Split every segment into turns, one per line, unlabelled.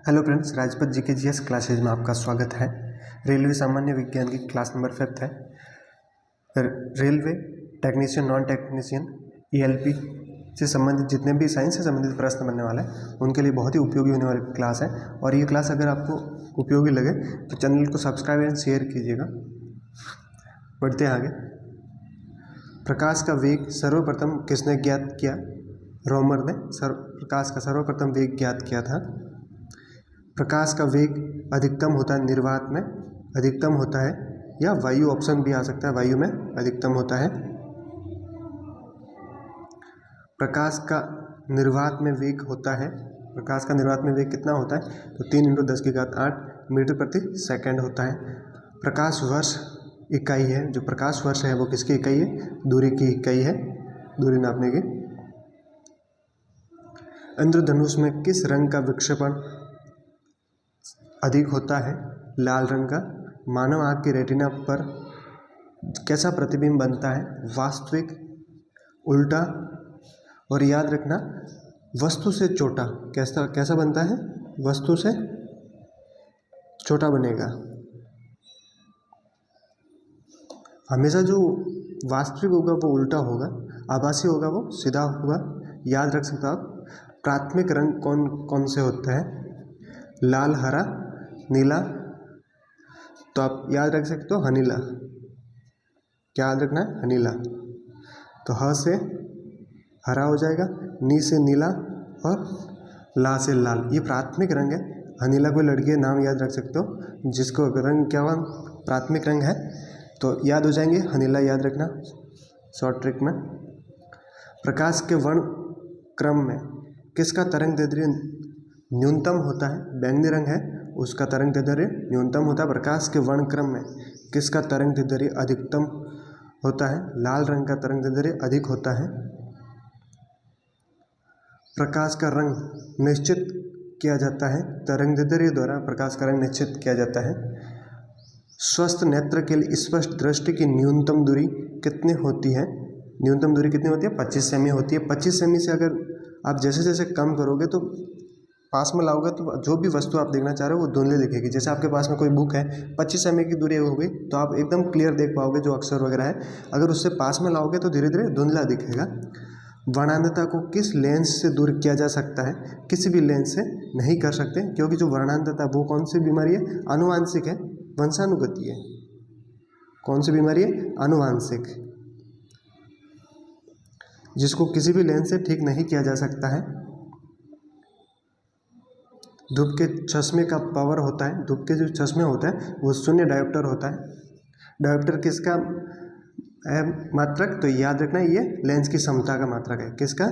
Hello friends, Rajpath GK GS classes में आपका स्वागत है। रेलवे सामान्य विज्ञान की क्लास नंबर 5 है। Railway technician, non technician, ELP से संबंधित जितने भी साइंस से संबंधित प्रश्न बनने वाले हैं उनके लिए बहुत ही उपयोगी होने वाली क्लास है। और ये क्लास अगर आपको उपयोगी लगे तो चैनल को सब्सक्राइब एंड शेयर कीजिएगा। बढ़ते हैं आगे। प्रकाश का वेग सर्वप्रथम किसने ज्ञात किया? रोमर ने प्रकाश का सर्वप्रथम वेग ज्ञात किया था। प्रकाश का वेग अधिकतम होता है निर्वात में, अधिकतम होता है, या वायु ऑप्शन भी आ सकता है, वायु में अधिकतम होता है। प्रकाश का निर्वात में वेग होता है, प्रकाश का निर्वात में वेग कितना होता है? तो 3 × 10⁸ मीटर प्रति सेकंड होता है। प्रकाश वर्ष इकाई है, जो प्रकाश वर्ष है वो किसकी इकाई है? दूरी की इकाई है, दूरी नापने की। इंद्रधनुष में किस रंग का विक्षेपण अधिक होता है? लाल रंग का। मानव आँख की रेटिना पर कैसा प्रतिबिंब बनता है? वास्तविक, उल्टा, और याद रखना वस्तु से छोटा। कैसा बनता है? वस्तु से छोटा बनेगा। हमेशा जो वास्तविक होगा वो उल्टा होगा, आभासी होगा वो सीधा होगा। याद रख सकते हो आप। प्राथमिक रंग कौन कौन से होते हैं? लाल, हरा, नीला। तो आप याद रख सकते हो हनीला। क्या याद रखना है? हनीला। तो ह से हरा हो जाएगा, नी से नीला, और ला से लाल। ये प्राथमिक रंग है। हनीला कोई लड़की है, नाम याद रख सकते हो, जिसको रंग क्या हुआ? प्राथमिक रंग है, तो याद हो जाएंगे हनीला। याद रखना शॉर्ट ट्रिक में। प्रकाश के वर्ण क्रम में किसका तरंग दैर्ध्य न्यूनतम होता है? बैंगनी रंग है, उसका तरंग दैर्ध्य न्यूनतम होता है। प्रकाश के वर्ण क्रम में किसका तरंग दैर्ध्य अधिकतम होता है? लाल रंग का तरंग दैर्ध्य अधिक होता है। प्रकाश का रंग निश्चित किया जाता है तरंग दैर्ध्य द्वारा। प्रकाश का रंग निश्चित किया जाता है। स्वस्थ नेत्र के लिए स्पष्ट दृष्टि की न्यूनतम दूरी कितनी होती है? न्यूनतम दूरी कितनी होती है? 25 सेमी होती है। 25 सेमी से अगर आप जैसे जैसे कम करोगे तो पास में लाओगे तो जो भी वस्तु आप देखना चाह रहे हो वो धुंधली दिखेगी। जैसे आपके पास में कोई बुक है, 25 सेमी की दूरी हो गई तो आप एकदम क्लियर देख पाओगे जो अक्षर वगैरह है। अगर उससे पास में लाओगे तो धीरे धीरे धुंधला दिखेगा। वर्णांधता को किस लेंस से दूर किया जा सकता है? किसी भी लेंस से नहीं कर सकते, क्योंकि जो वर्णांधता वो कौन सी बीमारी है? आनुवांशिक है, वंशानुगति है। कौन सी बीमारी है? आनुवांशिक, जिसको किसी भी लेंस से ठीक नहीं किया जा सकता है। धूप के चश्मे का पावर होता है, धूप के जो चश्मे होता है वो 0 डायोप्टर होता है। डायोप्टर किसका है मात्रक? तो याद रखना ये लेंस की क्षमता का मात्रक है। किसका?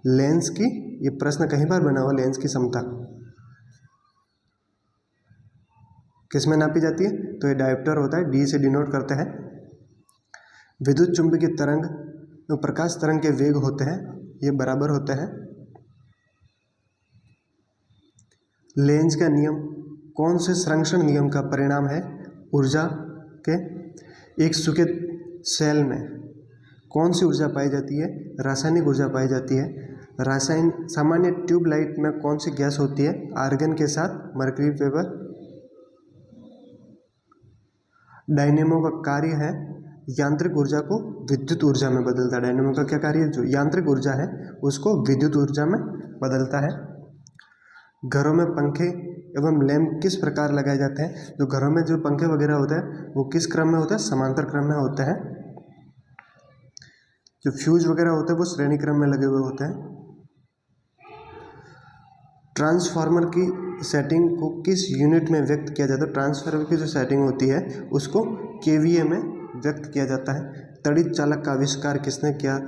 लेंस की। ये प्रश्न कहीं बार बना हुआ, लेंस की क्षमता किस में नापी जाती है? तो ये डायोप्टर होता है, डी से डिनोट करते हैं। विद्युत चुंबकीय तरंग तो प्रकाश तरंग के वेग होते हैं, ये बराबर होते हैं। लेंज का नियम कौन से संरक्षण नियम का परिणाम है? ऊर्जा के। एक सूखे सेल में कौन सी ऊर्जा पाई जाती है? रासायनिक ऊर्जा पाई जाती है। सामान्य ट्यूबलाइट में कौन सी गैस होती है? आर्गन के साथ मरकरी वेपर। डायनेमो का कार्य है यांत्रिक ऊर्जा को विद्युत ऊर्जा में बदलता है। डायनेमो का क्या कार्य है? जो यांत्रिक ऊर्जा है उसको विद्युत ऊर्जा में बदलता है। घरों में पंखे एवं लैंप किस प्रकार लगाए जाते हैं? जो घरों में जो पंखे वगैरह होते हैं वो किस क्रम में होते हैं? समांतर क्रम में होते हैं। जो फ्यूज वगैरह होते हैं वो श्रेणी क्रम में लगे हुए होते हैं। ट्रांसफार्मर की सेटिंग को किस यूनिट में व्यक्त किया जाता है? ट्रांसफार्मर की जो सेटिंग होती है उसको केवीए में व्यक्त किया जाता है। तड़ित चालक का आविष्कार किसने किया?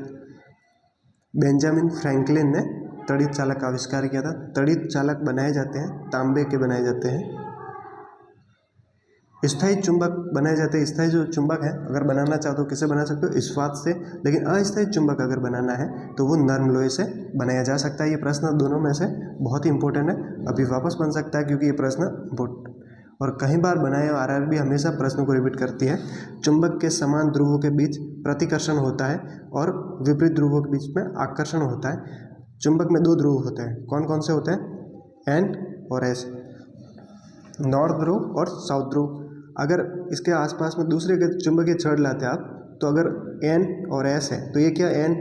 बेंजामिन फ्रैंकलिन ने तड़ित चालक का आविष्कार किया था। तड़ित चालक बनाए जाते हैं, तांबे के बनाए जाते हैं। स्थायी चुंबक बनाए जाते हैं। स्थायी जो चुंबक है अगर बनाना चाहो तो किसे बना सकते हो? इस्पात से। लेकिन अस्थायी चुंबक अगर बनाना है तो वो नर्म लोहे से बनाया जा सकता है। ये प्रश्न दोनों में से बहुत ही इंपॉर्टेंट है, अभी वापस बन सकता है क्योंकि ये प्रश्न और कई बार बनाए। आरआरबी हमेशा प्रश्न को रिपीट करती है। चुंबक के समान ध्रुवों के बीच प्रतिकर्षण होता है और विपरीत ध्रुवों के बीच में आकर्षण होता है। चुंबक में 2 ध्रुव होते हैं। कौन कौन से होते हैं? N और S, नॉर्थ ध्रुव और साउथ ध्रुव। अगर इसके आसपास में दूसरे के चुंबकीय छड़ लाते आप, तो अगर N और S है तो ये क्या N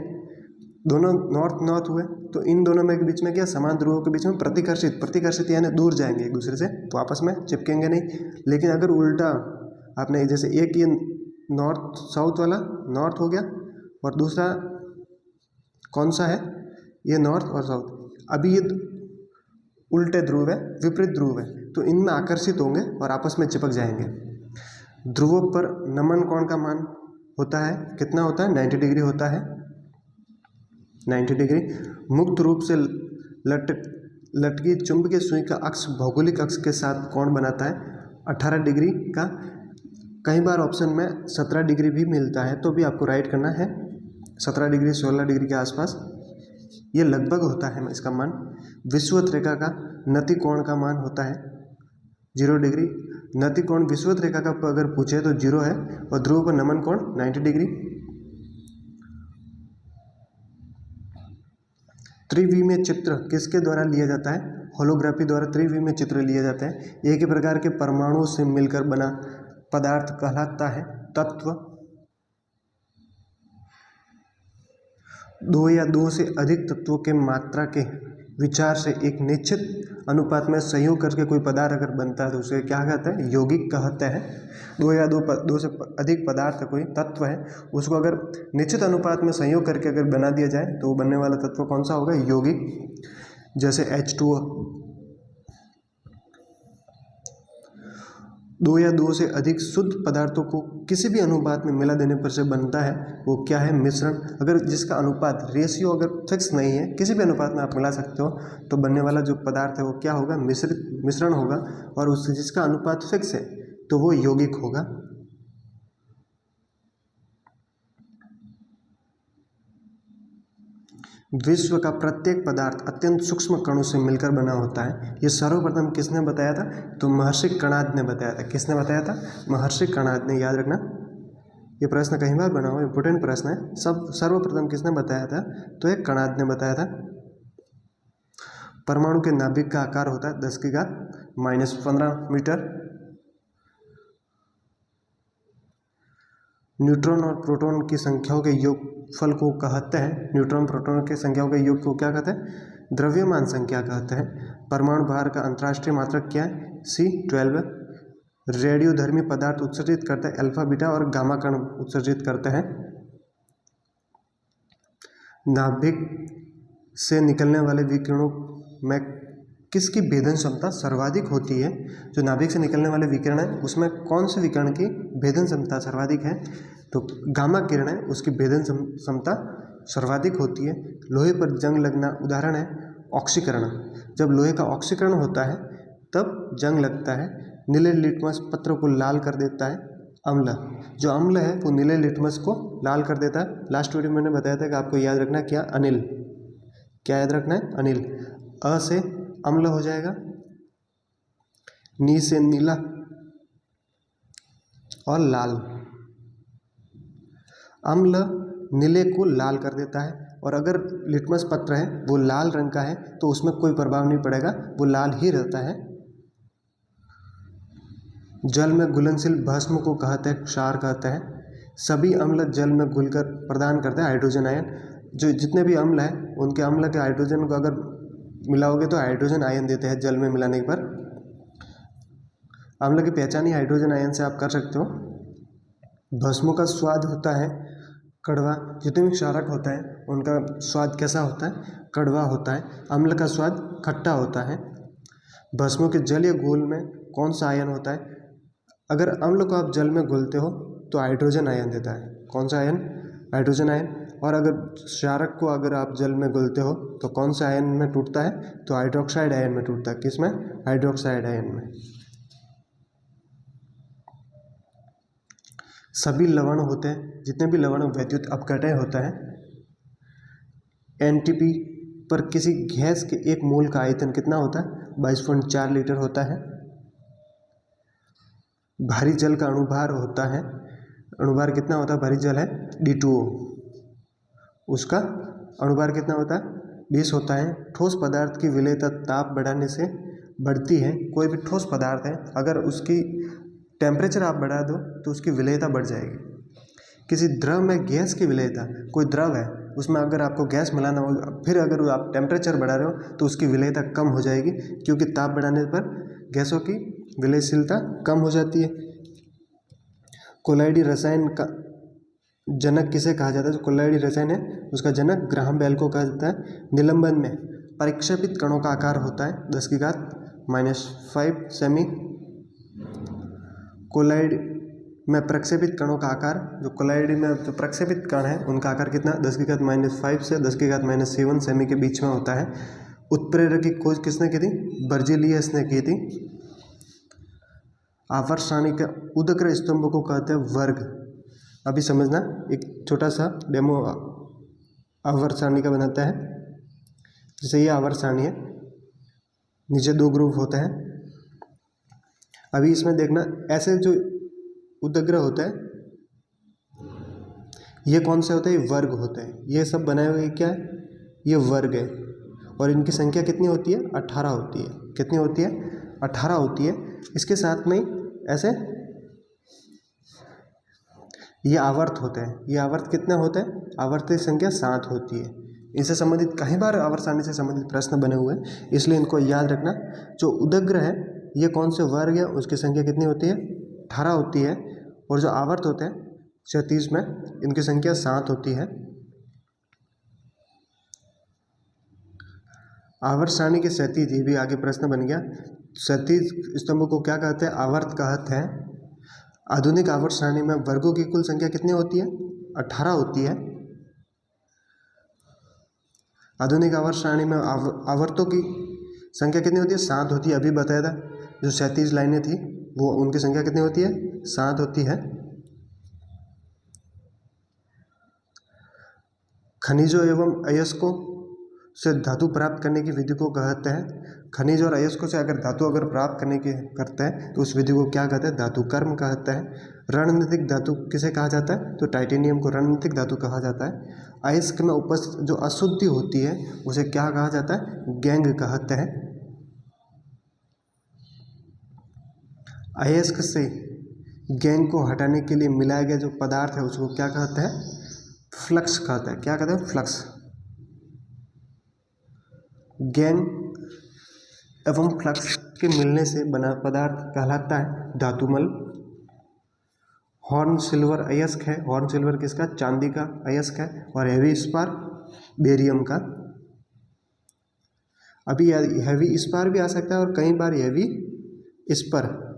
दोनों नॉर्थ हुए, तो इन दोनों में के बीच में क्या समान ध्रुवों के बीच में प्रतिकर्षित यानी दूर जाएंगे एक दूसरे से, तो आपस में चिपकेंगे नहीं। लेकिन अगर उल्टा आपने जैसे एक ये नॉर्थ साउथ वाला नॉर्थ हो गया और दूसरा कौन सा है, ये नॉर्थ और साउथ, अभी ये उल्टे ध्रुव है, विपरीत ध्रुव है, तो इनमें आकर्षित होंगे और आपस में चिपक जाएंगे। ध्रुवों पर नमन कोण का मान होता है, कितना होता है, 90 डिग्री होता है, 90 डिग्री। मुक्त रूप से लटकी चुंबकीय सुई का अक्ष भौगोलिक अक्ष के साथ कोण बनाता है 18 डिग्री का। कई बार ऑप्शन में 17 डिग्री भी मिलता है, तो भी आपको राइट करना है 17 डिग्री 16 डिग्री के आसपास ये लगभग होता है इसका मान। विषुवत रेखा का नति कोण का मान होता है 0 डिग्री। नति कोण विषुवत रेखा का अगर पूछे तो 0 है, और ध्रुव पर नमन कोण 90 डिग्री। त्रिविमीय चित्र किसके द्वारा लिया जाता है, होलोग्राफी द्वारा त्रिविमीय चित्र लिया जाता है। एक ही प्रकार के परमाणुओं से मिलकर बना पदार्थ कहलाता है तत्व। 2 या 2 से अधिक तत्वों के मात्रा के विचार से एक निश्चित अनुपात में संयोग करके कोई पदार्थ अगर बनता है तो उसे क्या कहते हैं, यौगिक कहते हैं। 2 या 2 से अधिक पदार्थ कोई तत्व है, उसको अगर निश्चित अनुपात में संयोग करके अगर बना दिया जाए तो वो बनने वाला तत्व कौन सा होगा, यौगिक। जैसे H2O 2 या 2 से अधिक शुद्ध पदार्थों को किसी भी अनुपात में मिला देने पर से बनता है, वो क्या है, मिश्रण। अगर जिसका अनुपात रेशियो अगर फिक्स नहीं है, किसी भी अनुपात में आप मिला सकते हो, तो बनने वाला जो पदार्थ है वो क्या होगा, मिश्रण होगा। और उस जिसका अनुपात फिक्स है तो वो यौगिक होगा। विश्व का प्रत्येक पदार्थ अत्यंत सूक्ष्म कणों से मिलकर बना होता है। ये सर्वप्रथम किसने बताया था, तो महर्षि कणाद ने बताया था। किसने बताया था, महर्षि कणाद ने। याद रखना, ये प्रश्न कहीं बार बना हुआ इंपोर्टेंट प्रश्न है। सर्वप्रथम किसने बताया था, तो ये कणाद ने बताया था। परमाणु के नाभिक का आकार होता है 10⁻⁻15 मीटर। न्यूट्रॉन और प्रोटॉन की संख्याओं के योगफल को कहते हैं, न्यूट्रॉन प्रोटॉन की संख्याओं के योग को क्या कहते हैं, द्रव्यमान संख्या कहते हैं। परमाणु भार का अंतर्राष्ट्रीय मात्रक क्या है, C12। रेडियोधर्मी पदार्थ उत्सर्जित करते हैं अल्फा बीटा और गामा कण उत्सर्जित करते हैं। नाभिक से निकलने वाले विकिरणों में किसकी भेदन क्षमता सर्वाधिक होती है, जो नाभिक से निकलने वाले विकिरण है उसमें कौन से विकिरण की भेदन क्षमता सर्वाधिक है, तो गामा किरण है, उसकी भेदन क्षमता सर्वाधिक होती है। लोहे पर जंग लगना उदाहरण है ऑक्सीकरण। जब लोहे का ऑक्सीकरण होता है तब जंग लगता है। नीले लिटमस पत्र को लाल कर देता है अम्ल। जो अम्ल है वो नीले लिटमस को लाल कर देता है। लास्ट वीडियो में मैंने बताया था कि आपको याद रखना है क्या, अनिल। क्या याद रखना है, अनिल। अ से अम्ल हो जाएगा, नी से नीला और लाल। अम्ल नीले को लाल कर देता है, और अगर लिटमस पत्र है वो लाल रंग का है तो उसमें कोई प्रभाव नहीं पड़ेगा, वो लाल ही रहता है। जल में घुलनशील भस्म को कहते हैं क्षार कहते हैं। सभी अम्ल जल में घुलकर प्रदान करते हैं हाइड्रोजन आयन। जो जितने भी अम्ल हैं उनके अम्ल के हाइड्रोजन को अगर मिलाओगे तो हाइड्रोजन आयन देते हैं जल में मिलाने पर। अम्ल की पहचान ही हाइड्रोजन आयन से आप कर सकते हो। भस्मों का स्वाद होता है कड़वा। जितने भी क्षारक होता है उनका स्वाद कैसा होता है, कड़वा होता है। अम्ल का स्वाद खट्टा होता है। भस्मों के जल या घोल में कौन सा आयन होता है, अगर अम्ल को आप जल में घोलते हो तो हाइड्रोजन आयन देता है। कौन सा आयन, हाइड्रोजन आयन। और अगर क्षारक को अगर आप जल में घोलते हो तो कौन सा आयन में टूटता है, तो हाइड्रोक्साइड आयन में टूटता है। किस में, हाइड्रोक्साइड आयन में। सभी लवण होते हैं, जितने भी लवण वैद्युत अपघटय होता है। एनटीपी पर किसी गैस के एक मोल का आयतन कितना होता है, 22.4 लीटर होता है। भारी जल का अणुभार होता है, अणुभार कितना होता है, भारी जल है D2O, उसका अणुभार कितना होता है, 20 होता है। ठोस पदार्थ की विलेयता ताप बढ़ाने से बढ़ती है, कोई भी ठोस पदार्थ है, अगर उसकी टेम्परेचर आप बढ़ा दो तो उसकी विलेयता बढ़ जाएगी। किसी द्रव में गैस की विलेयता, कोई द्रव है उसमें अगर आपको गैस मिलाना हो, फिर अगर आप टेम्परेचर बढ़ा रहे हो तो उसकी विलेयता कम हो जाएगी, क्योंकि ताप बढ़ाने पर गैसों की विलयशीलता कम हो जाती है। कोलाइडी रसायन का जनक किसे कहा जाता है? जो कोलाइडी रसायन है उसका जनक ग्राहम बेल को कहा जाता है। निलंबन में परिक्षेपित कणों का आकार होता है 10⁻⁵ सेमी। कोलाइड में प्रक्षेपित कणों का आकार, जो कोलाइडी में जो प्रक्षेपित कण है उनका आकार कितना 10⁻⁵ से 10⁻⁷ सेमी के बीच में होता है। उत्प्रेरक की खोज किसने की थी? बर्जीलियस ने की थी। आवर्त सारणी के उदग्र स्तंभ को कहते हैं वर्ग। अभी समझना, एक छोटा सा डेमो आवर्त सारणी का बनाता है। जैसे ये आवर्त सारणी है, नीचे 2 ग्रुप होते हैं। अभी इसमें देखना, ऐसे जो उदग्र होता है ये कौन से होते हैं? ये वर्ग होते हैं। ये सब बनाए हुए क्या है? ये वर्ग है, और इनकी संख्या कितनी होती है? 18 होती है। कितनी होती है? 18 होती है। इसके साथ में ऐसे ये आवर्त होते हैं। ये आवर्त कितने होते हैं? आवर्त की संख्या 7 होती है। इनसे संबंधित कई बार आवर्त सारणी से संबंधित प्रश्न बने हुए हैं, इसलिए इनको याद रखना। जो उदग्र है ये कौन से वर्ग है, उसकी संख्या कितनी होती है? 18 होती है। और जो आवर्त होते हैं क्षैतिज में, इनकी संख्या 7 होती है। आवर्त सारणी के क्षैतिज, ये भी आगे प्रश्न बन गया। क्षैतिज स्तंभ को क्या कहते हैं? आवर्त कहते हैं। आधुनिक आवर्त सारणी में वर्गों की कुल संख्या कितनी होती है? 18 होती है। आधुनिक आवर्त सारणी में आवर्तों की संख्या कितनी होती है? 7 होती है। अभी बताया था, जो क्षैतिज लाइनें थी वो उनकी संख्या कितनी होती है? 7 होती है। खनिजों एवं अयस्कों से धातु प्राप्त करने की विधि को कहते हैं। खनिज और अयस्कों से अगर धातु प्राप्त करने की करते हैं तो उस विधि को क्या कहते हैं? धातु कर्म कहते हैं। रणनीतिक धातु किसे कहा जाता है? तो टाइटेनियम को रणनीतिक धातु कहा जाता है। अयस्क में उपस्थित जो अशुद्धि होती है उसे क्या कहा जाता है? गैंग कहते हैं। अयस्क से गैंग को हटाने के लिए मिलाया गया जो पदार्थ है उसको क्या कहते हैं? फ्लक्स कहते हैं। क्या कहते हैं? फ्लक्स। गैंग एवं फ्लक्स के मिलने से बना पदार्थ कहलाता है धातुमल। हॉर्न सिल्वर अयस्क है। हॉर्न सिल्वर किसका? चांदी का अयस्क है। और हेवी स्पार बेरियम का। अभी हेवी स्पार भी आ सकता है और कई बार हेवी स्पर,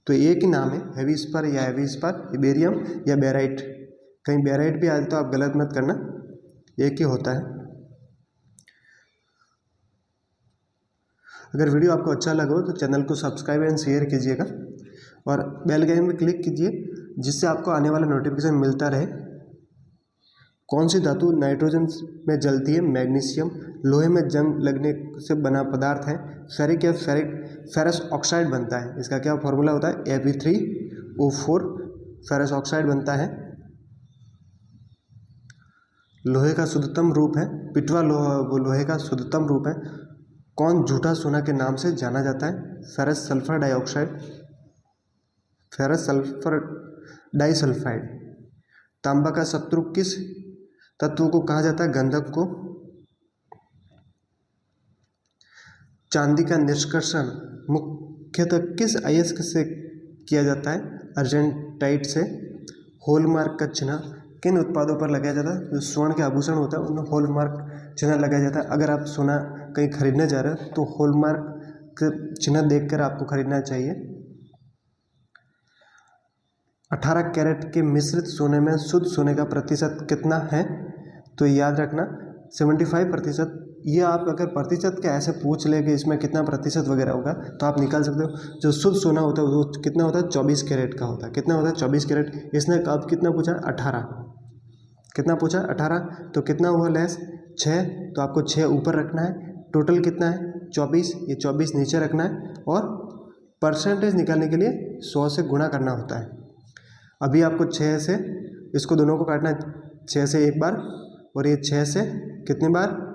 तो एक ही नाम है, हेवी स्पर या हेवी स्पर, बेरियम या बेराइट। कहीं बेराइट भी आ तो आप गलत मत करना, एक ही होता है। अगर वीडियो आपको अच्छा लगा हो तो चैनल को सब्सक्राइब एंड शेयर कीजिएगा और बेल आइकन में क्लिक कीजिए, जिससे आपको आने वाला नोटिफिकेशन मिलता रहे। कौन सी धातु नाइट्रोजन में जलती है? मैग्नीशियम। लोहे में जंग लगने से बना पदार्थ है। फेरिक या फेरस ऑक्साइड बनता है। इसका क्या फॉर्मूला होता है? Fe3O4 फेरस ऑक्साइड बनता है। लोहे का शुद्धतम रूप है पिटवा लोहा, वो लोहे का शुद्धतम रूप है। कौन झूठा सोना के नाम से जाना जाता है? Ferrous sulphur dioxide, ferrous sulphur disulphide. तांबा का शत्रु किस तत्व को कहा जाता है? गंधक को। चांदी का निष्कर्षण मुख्यतः किस अयस्क से किया जाता है? अर्जेंटाइट से। हॉलमार्क का चिन्ह किन उत्पादों पर लगाया जाता है? जो स्वर्ण के आभूषण होता है उनमें हॉलमार्क चिन्ह लगाया जाता है। अगर आप सोना कहीं खरीदने जा रहे हो तो हॉलमार्क चिन्ह देखकर आपको खरीदना चाहिए। 18 कैरेट के मिश्रित सोने में शुद्ध सोने का प्रतिशत कितना है? तो याद रखना 75%। ये आप अगर प्रतिशत के ऐसे पूछ ले कि इसमें कितना प्रतिशत वगैरह होगा तो आप निकाल सकते हो। जो शुद्ध सोना होता है वो कितना होता है? 24 कैरेट का होता है। कितना होता है? 24 कैरेट। इसने अब कितना पूछा? 18। कितना पूछा? 18। तो कितना हुआ लेस? 6। तो आपको 6 ऊपर रखना है। टोटल कितना है? 24। ये 24 नीचे रखना है और परसेंटेज निकालने के लिए 100 से गुणा करना होता है। अभी आपको 6 से इसको दोनों को काटना है। 6 से एक बार और ये 6 से कितने बार?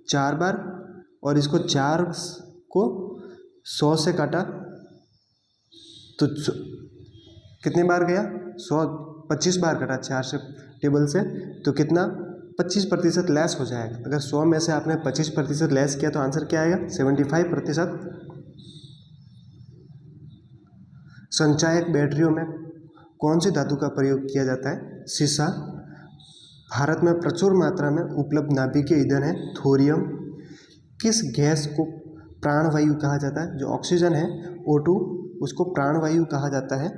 4 बार। और इसको 4 को 100 से काटा तो कितनी बार गया, 100 25 बार कटा 4 से टेबल से, तो कितना 25% लेस हो जाएगा। अगर 100 में से आपने 25% लेस किया तो आंसर क्या आएगा, 75%। संचायक बैटरियों में कौन सी धातु का प्रयोग किया जाता है, सीसा। भारत में प्रचुर मात्रा में उपलब्ध नाभिकीय ईंधन है थोरियम। किस गैस को प्राणवायु कहा जाता है, जो ऑक्सीजन है O2 उसको प्राणवायु कहा जाता है।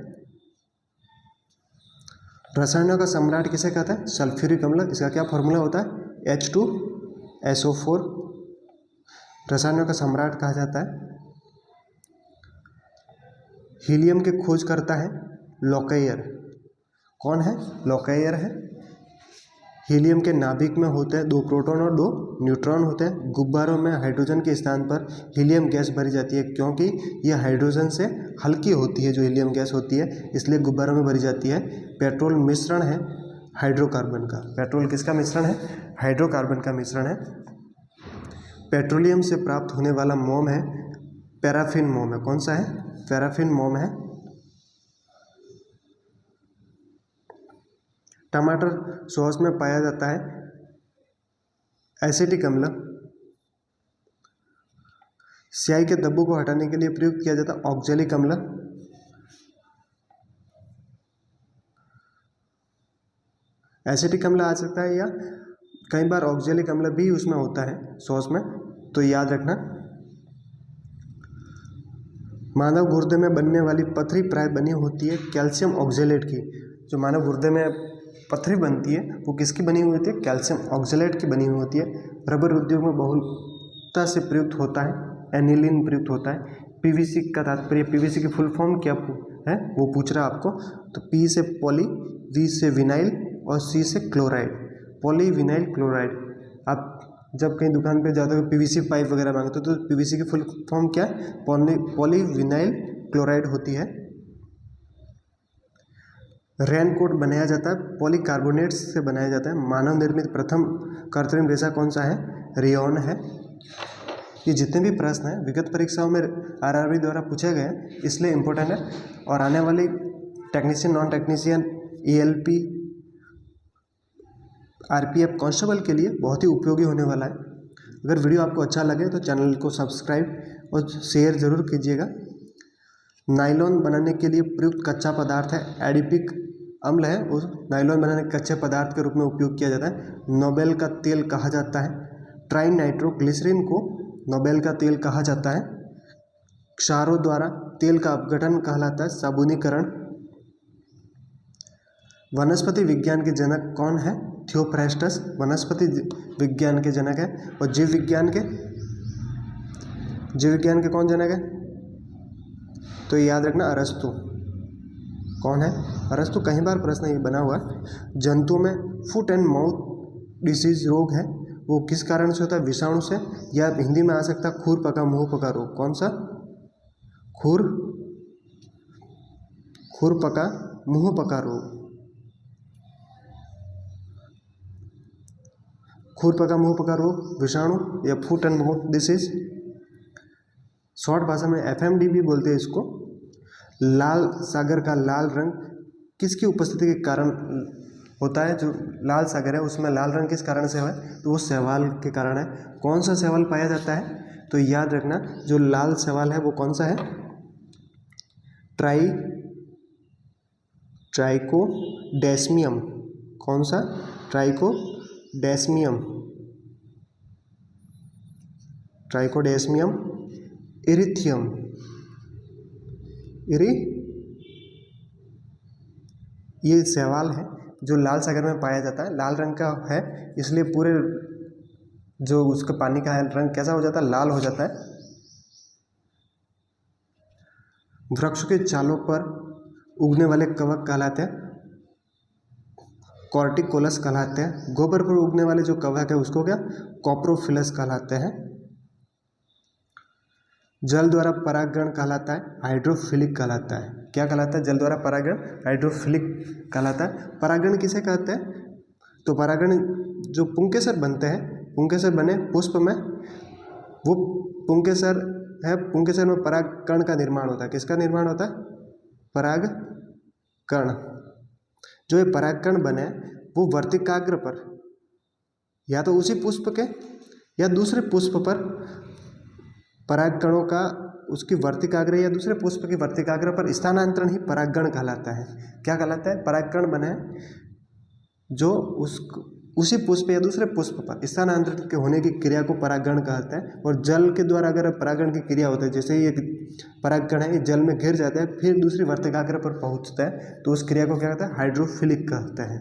रसायनों का सम्राट किसे कहता है, सल्फ्यूरिक अम्ल। इसका क्या फॉर्मूला होता है, H2SO4। रसायनों का सम्राट कहा जाता है। हीलियम के खोज करता है लॉकइयर। कौन है, लॉकइयर है। हीलियम के नाभिक में होते हैं 2 प्रोटॉन और 2 न्यूट्रॉन होते हैं। गुब्बारों में हाइड्रोजन के स्थान पर हीलियम गैस भरी जाती है, क्योंकि यह हाइड्रोजन से हल्की होती है जो हीलियम गैस होती है, इसलिए गुब्बारों में भरी जाती है। पेट्रोल मिश्रण है हाइड्रोकार्बन का। पेट्रोल किसका मिश्रण है, हाइड्रोकार्बन का मिश्रण है। पेट्रोलियम से प्राप्त होने वाला मोम है पैराफिन मोम है। कौन सा है, पैराफिन मोम है। टमाटर सॉस में पाया जाता है एसिटिक अम्ल। स्याही के धब्बों को हटाने के लिए प्रयुक्त किया जाता है ऑक्जेलिक अम्ल। एसिटिक अम्ल आ सकता है या कई बार ऑक्जेलिक अम्ल भी उसमें होता है सॉस में, तो याद रखना। मानव गुर्दे में बनने वाली पथरी प्राय बनी होती है कैल्शियम ऑक्जेलेट की। जो मानव गुर्दे में पथरी बनती है वो किसकी बनी हुई होती है, कैल्शियम ऑक्जेलेट की बनी हुई होती है। रबर उद्योग में बहुलता से प्रयुक्त होता है एनिलीन प्रयुक्त होता है। पीवीसी का तात्पर्य, पीवीसी की फुल फॉर्म क्या है वो पूछ रहा है आपको। तो पी से पॉली, वी से विनाइल और सी से क्लोराइड, पॉली विनाइल क्लोराइड। आप जब कहीं दुकान पे जाते हो पीवीसी पाइप वगैरह मांगते हो तो पीवीसी की फुल फॉर्म क्या है, पॉली विनाइल क्लोराइड होती है। रेनकोट बनाया जाता है पॉलीकार्बोनेट से बनाया जाता है। मानव निर्मित प्रथम कृत्रिम रेशा कौन सा है, रेयॉन है। ये जितने भी प्रश्न हैं विगत परीक्षाओं में आरआरबी द्वारा पूछे गए इसलिए इम्पोर्टेंट है, और आने वाली technician, non technician, ALP, RPF constable के लिए बहुत ही उपयोगी होने वाला है। अगर वीडियो आपको अच्छा लगे तो चैनल को सब्सक्राइब और शेयर ज़रूर कीजिएगा। नायलॉन बनाने के लिए प्रयुक्त कच्चा पदार्थ है एडिपिक अम्ल है, उस नायलॉन बनाने के कच्चे पदार्थ के रूप में उपयोग किया जाता है। नोबेल का तेल कहा जाता है, ट्राई नाइट्रोग्लिसरीन को नोबेल का तेल कहा जाता है। क्षारों द्वारा तेल का अपघटन कहलाता है साबुनीकरण। वनस्पति विज्ञान के जनक कौन है, थियोफ्रास्टस वनस्पति विज्ञान के जनक है। और जीव विज्ञान के कौन जनक है, तो याद रखना अरस्तु। कौन है, अरस्तु। कई बार प्रश्न ये बना हुआ है। जंतुओं में फुट एंड माउथ डिसीज रोग है, वो किस कारण से होता है, विषाणु से, या हिंदी में आ सकता है खुर पका मुंह पका रोग। कौन सा, खुर पका मुंह पका रोग। खुर पका मुंह पका रोग विषाणु या foot and mouth disease. Short भाषा में एफएमडी भी बोलते हैं इसको। लाल सागर का लाल रंग किसकी उपस्थिति के कारण होता है, जो लाल सागर है उसमें लाल रंग किस कारण से है, तो वो शैवाल के कारण है। कौन सा शैवाल पाया जाता है, तो याद रखना जो लाल शैवाल है वो कौन सा है, ट्राइकोडेस्मियम। कौन सा, ट्राइकोडेस्मियम इरिथियम, ये शैवाल है जो लाल सागर में पाया जाता है। लाल रंग का है इसलिए पूरे जो उसका पानी का है रंग कैसा हो जाता है, लाल हो जाता है। वृक्ष के छालों पर उगने वाले कवक कहलाते हैं कॉर्टिकोलस कहलाते हैं। गोबर पर उगने वाले जो कवक है उसको क्या, कॉप्रोफिलस कहलाते हैं। जल द्वारा परागण कहलाता है हाइड्रोफिलिक कहलाता है। क्या कहलाता है, जल द्वारा परागण हाइड्रोफिलिक कहलाता है। परागण किसे कहते हैं, तो परागण जो पुंकेसर बनते हैं, पुंकेसर बने पुष्प में, वो पुंकेसर है पुंकेसर में परागकण का निर्माण होता है। किसका निर्माण होता है? परागकण। जो ये परागकण बने वो वर्तिकाग्र पर या तो उसी पुष्प के या दूसरे पुष्प पर परागकणों का उसकी वर्तिकाग्र या दूसरे पुष्प की वर्तिकाग्र पर स्थानांतरण ही परागकण कहलाता है। क्या कहलाता है? परागकण बने जो उसी पुष्प या दूसरे पुष्प पर स्थानांतरित के होने की क्रिया को परागण कहते हैं। और जल के द्वारा अगर परागण की क्रिया होती है, जैसे ही एक परागकण है ये जल में घिर जाता है फिर दूसरी वर्तिकाग्र पर पहुंचता है तो उस क्रिया को क्या कहते हैं? हाइड्रोफिलिक कहते हैं।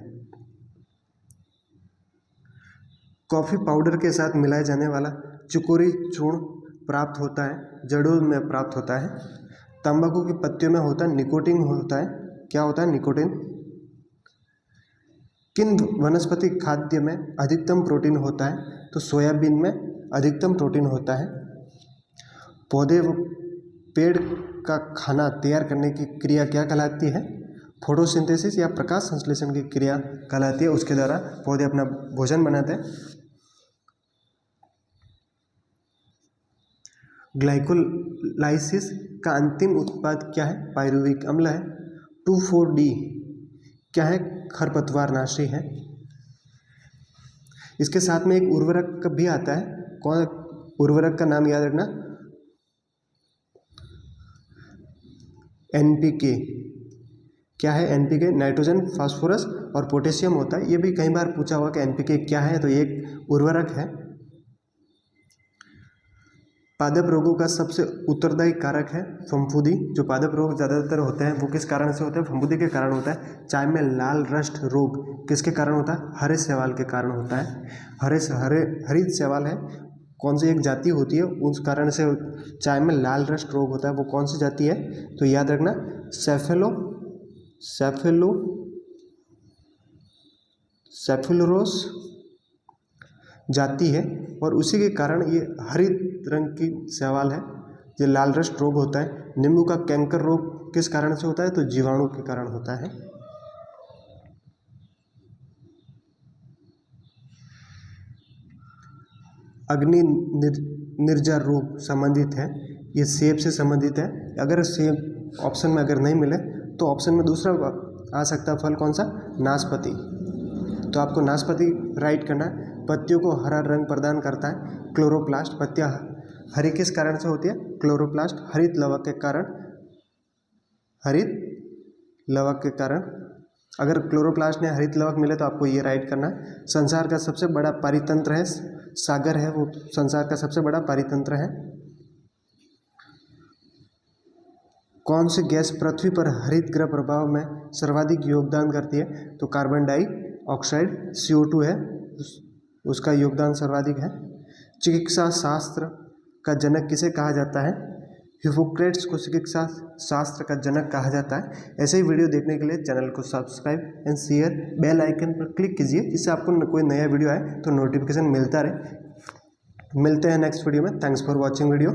कॉफी पाउडर के साथ मिलाया जाने वाला चिकोरी चूर्ण प्राप्त होता है, जड़ों में प्राप्त होता है। तंबाकू की पत्तियों में होता है निकोटीन होता है। क्या होता है? निकोटीन। किन वनस्पति खाद्य में अधिकतम प्रोटीन होता है? तो सोयाबीन में अधिकतम प्रोटीन होता है। पौधे व पेड़ का खाना तैयार करने की क्रिया क्या कहलाती है? फोटोसिंथेसिस या प्रकाश संश्लेषण की क्रिया कहलाती है। उसके द्वारा पौधे अपना भोजन बनाते हैं। ग्लाइकोलाइसिस का अंतिम उत्पाद क्या है? पायरुविक अम्ल है। 2,4-D क्या है? खरपतवारनाशी है। इसके साथ में एक उर्वरक भी आता है। कौन? उर्वरक का नाम याद रखना, NPK। क्या है NPK? नाइट्रोजन, फास्फोरस और पोटेशियम होता है। ये भी कई बार पूछा हुआ कि NPK क्या है, तो ये एक उर्वरक है। पादप रोगों का सबसे उत्तरदायी कारक है फफूंदी। जो पादप रोग ज़्यादातर होते हैं वो किस कारण से होते हैं? फफूंदी के कारण होता है। चाय में लाल रस्ट रोग किसके कारण होता है? हरे शैवाल के कारण होता है। हरित शैवाल है, कौन सी एक जाति होती है, उस कारण से चाय में लाल रस्ट रोग होता है। वो कौन सी जाति है? तो याद रखना, सेफेलोरोस जाति है और उसी के कारण ये हरित रंग की शैवाल है। ये लाल रस्ट रोग होता है। नींबू का कैंकर रोग किस कारण से होता है? तो जीवाणु के कारण होता है। अग्नि निर्जर रोग संबंधित है, ये सेब से संबंधित है। अगर सेब ऑप्शन में अगर नहीं मिले तो ऑप्शन में दूसरा आ सकता है फल, कौन सा? नाशपाती। तो आपको नाशपाती राइट करना है। पत्तियों को हरा रंग प्रदान करता है क्लोरोप्लास्ट। पत्तियां हरी किस कारण से होती है? क्लोरोप्लास्ट, हरित लवक के कारण। अगर क्लोरोप्लास्ट ने हरित लवक मिले तो आपको ये राइट करना है। संसार का सबसे बड़ा पारितंत्र है सागर है, वो संसार का सबसे बड़ा पारितंत्र है। कौन सी गैस पृथ्वी पर हरित गृह प्रभाव में सर्वाधिक योगदान करती है? तो कार्बन डाइऑक्साइड CO2 है, उसका योगदान सर्वाधिक है। चिकित्सा शास्त्र का जनक किसे कहा जाता है? हिप्पोक्रेट्स को चिकित्सा शास्त्र का जनक कहा जाता है। ऐसे ही वीडियो देखने के लिए चैनल को subscribe and share, bell icon पर क्लिक कीजिए जिससे आपको कोई नया वीडियो आए तो नोटिफिकेशन मिलता रहे। मिलते हैं नेक्स्ट वीडियो में। Thanks for watching video.